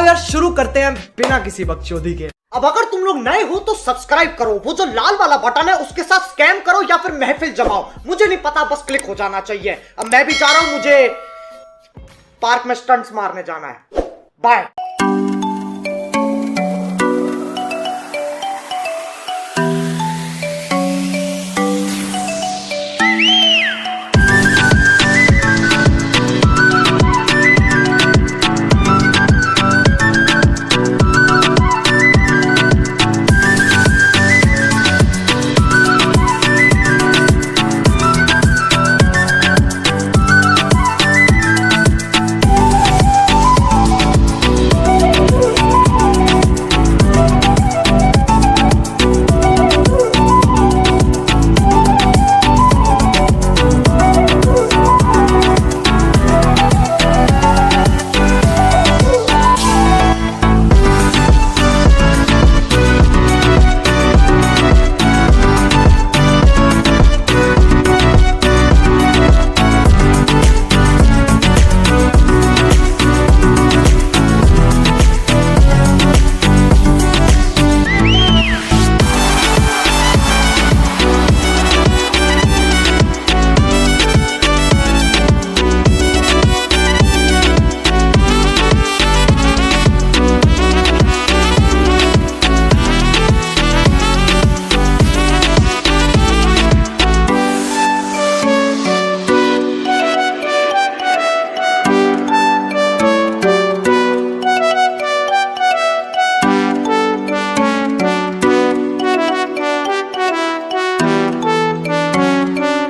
आओ यार शुरू करते हैं बिना किसी बकचोदी के। अब अगर तुम लोग नए हो तो सब्सक्राइब करो, वो जो लाल वाला बटन है उसके साथ स्कैम करो या फिर महफिल जमाओ, मुझे नहीं पता, बस क्लिक हो जाना चाहिए। अब मैं भी जा रहा हूं, मुझे पार्क में स्टंट्स मारने जाना है। बाय।